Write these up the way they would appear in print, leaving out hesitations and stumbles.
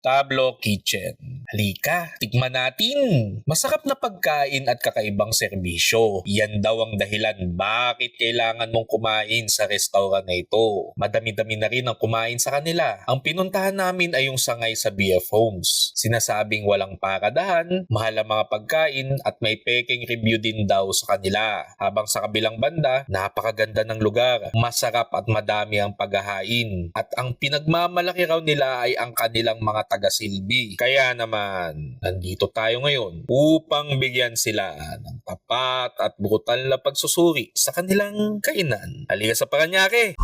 Tablo Kitchen. Halika, tikman natin. Masarap na pagkain at kakaibang serbisyo. Yan daw ang dahilan bakit kailangan mong kumain sa restaurant na ito. Madami-dami na rin ang kumain sa kanila. Ang pinuntahan namin ay yung sangay sa BF Homes. Sinasabing walang paradahan, mahal ang mga pagkain at may peking review din daw sa kanila. Habang sa kabilang banda, napakaganda ng lugar. Masarap at madami ang paghahain. At ang pinagmamalaki raw nila ay ang kanilang mga taga-silbi. Kaya naman, nandito tayo ngayon upang bigyan sila ng tapat at brutal na pagsusuri sa kanilang kainan. Halika sa Paranaque!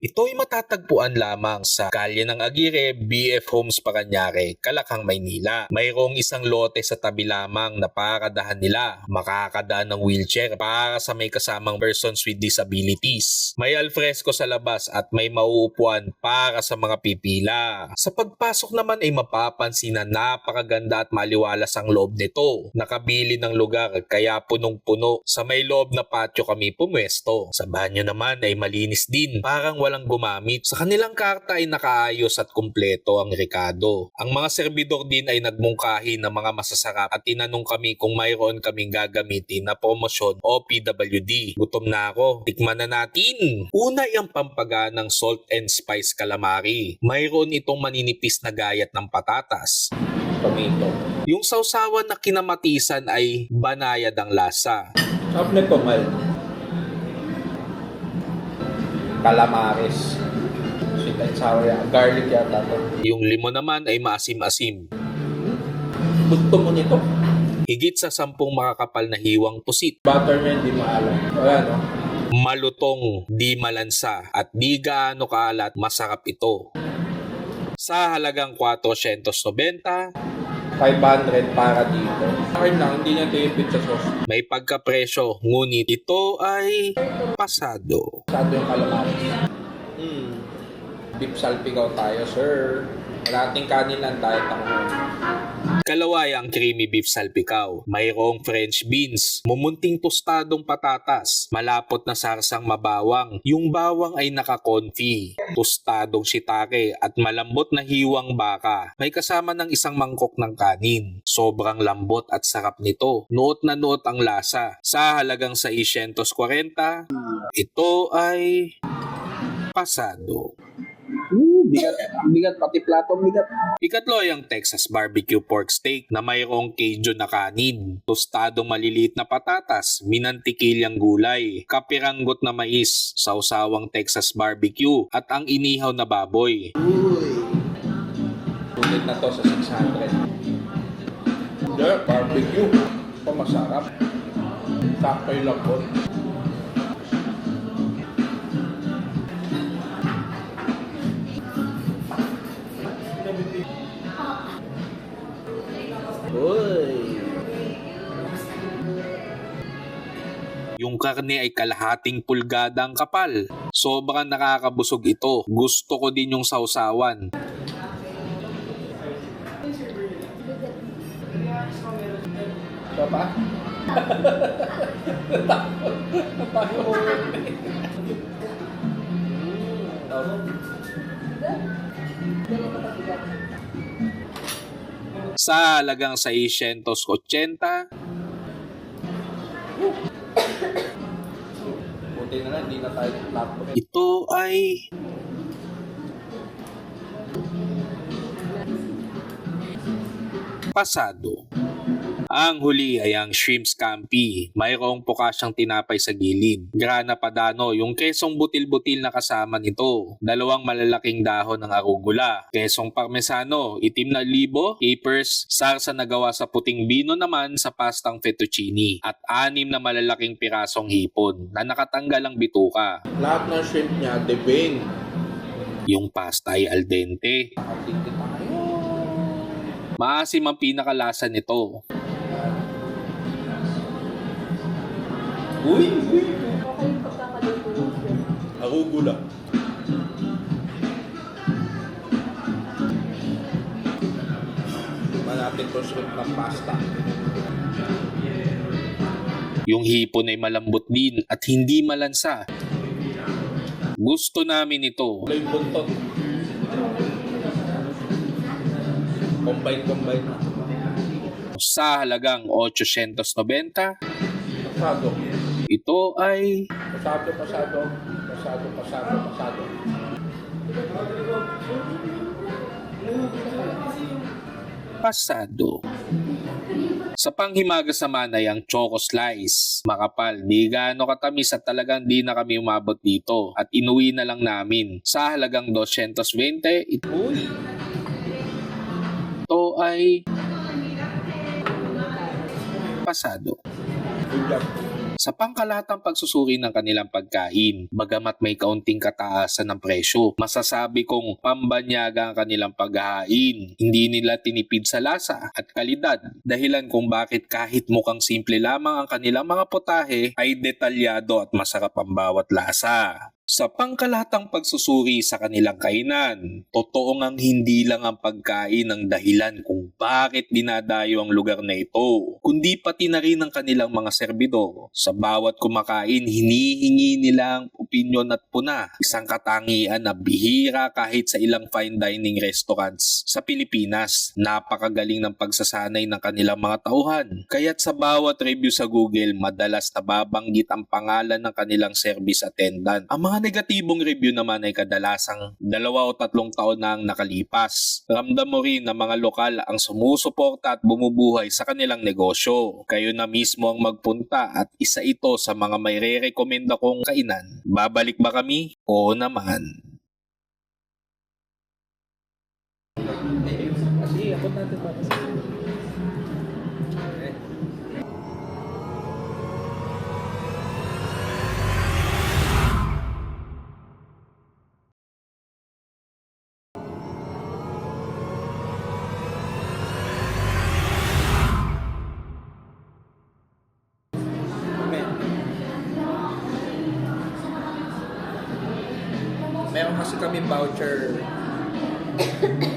Ito ay matatagpuan lamang sa Kalye ng Aguirre, BF Homes Paranaque, Calacang, Maynila. Mayroong isang lote sa tabi lamang na paradahan nila. Makakadaan ng wheelchair para sa may kasamang persons with disabilities. May alfresco sa labas at may mauupuan para sa mga pipila. Sa pagpasok naman ay mapapansin na napakaganda at maliwalas ang loob nito. Nakabili ng lugar kaya punong-puno. Sa may loob na patio kami pumwesto. Sa banyo naman ay malinis din, parang walang gumamit. Sa kanilang karta ay nakaayos at kumpleto ang rekado. Ang mga serbidor din ay nagmungkahi ng mga masasarap at tinanong kami kung mayroon kaming gagamitin na promosyon o PWD. Gutom na ako. Tikman na natin! Una ay ang pampaganang salt and spice calamari. Mayroon itong maninipis na gayat ng patatas. Tomato. Yung sausawan na kinamatisan ay banayad ang lasa. Sarap nito, Mal. Calamares. Sweet and sour yan. Garlic yata to. Yung limon naman ay maasim-asim. Gusto mo nito? Higit sa 10 makakapal na hiwang pusit. Butter niya hindi maalam. Wala, no? Malutong, di malansa, at di gaano kaalat, masarap ito. Sa halagang 490, 500 para dito. Akin lang, hindi niya tipid sa sauce. may pagkapresyo, ngunit ito ay pasado. Sado yung calamares. Beef salpicaw tayo, sir. Wala ating kanin lang diet ako. Kalaway ang creamy beef salpikaw. Mayroong French beans, mumunting tostadong patatas, malapot na sarsang mabawang. Yung bawang ay naka-confit, tostadong shiitake at malambot na hiwang baka. May kasama ng isang mangkok ng kanin. Sobrang lambot at sarap nito. Nuot na nuot ang lasa. Sa halagang 640, ito ay pasado. Bigat. Bigat, pati plato bigat. Ikatlo ay ang Texas Barbecue Pork Steak na mayroong Cajun na kanin, tostadong maliliit na patatas, minantikilyang gulay, kapiranggot na mais, sausawang Texas Barbecue at ang inihaw na baboy. Sulit na to sa 600. Yeah, barbecue. Ito masarap. Sakto yung lambot. Uy. Yung karne ay kalahating pulgada ang kapal. Sobrang nakakabusog ito. Gusto ko din yung sausawan. Ito pa? Sa halagang 680, Buti na lang, hindi na tayo laptop. ito ay pasado. Ang huli ay ang shrimp scampi. Mayroong pukasyang tinapay sa gilid. Grana padano, yung kesong butil-butil na kasama nito. 2 malalaking dahon ng arugula. Kesong parmesano, itim na libo, capers, sarsa na gawa sa puting bino naman sa pastang fettuccine. At 6 na malalaking pirasong hipon na nakatanggal ang bituka. Lahat ng shrimp niya, deveined. Yung pasta ay al dente. Nakatindi tayo. Maasim ang pinakalasa nito. Uy! Arugula. Malapit to shrimp ng pasta. Yung hipon ay malambot din at hindi malansa. Gusto namin ito. Wala yung buntot. Combine na. Sa halagang 890, Pasado. ito ay Pasado. pasado. Sa panghimagas naman ay ang Choco Slice. Makapal, di gaano katamis at talagang di na kami umabot dito at inuwi na lang namin. Sa halagang 220, Uy! ito ay pasado. Good job. Sa pangkalahatang pagsusuri ng kanilang pagkain, bagamat may kaunting kataasan ng presyo, masasabi kong pambanyaga ang kanilang paghahain. Hindi nila tinipid sa lasa at kalidad, dahilan kung bakit kahit mukhang simple lamang ang kanilang mga potahe ay detalyado at masarap ang bawat lasa. Sa pangkalahatang pagsusuri sa kanilang kainan, totoo ngang hindi lang ang pagkain ang dahilan kung bakit dinadayo ang lugar na ito, kundi pati na rin ang kanilang mga serbidor. Sa bawat kumakain, hinihingi nila ang opinyon at puna, isang katangian na bihira kahit sa ilang fine dining restaurants sa Pilipinas. Napakagaling ng pagsasanay ng kanilang mga tauhan, kaya't sa bawat review sa Google, madalas nababanggit ang pangalan ng kanilang service attendant. Ang mga negatibong review naman ay kadalasang 2 o 3 taon na ang nakalipas. Ramdam mo rin na mga lokal ang sumusuporta at bumubuhay sa kanilang negosyo. Kayo na mismo ang magpunta at isa ito sa mga may re-recommenda kong kainan. Babalik ba kami? Oo naman. Kasi ako natin para sa meron kasi kami voucher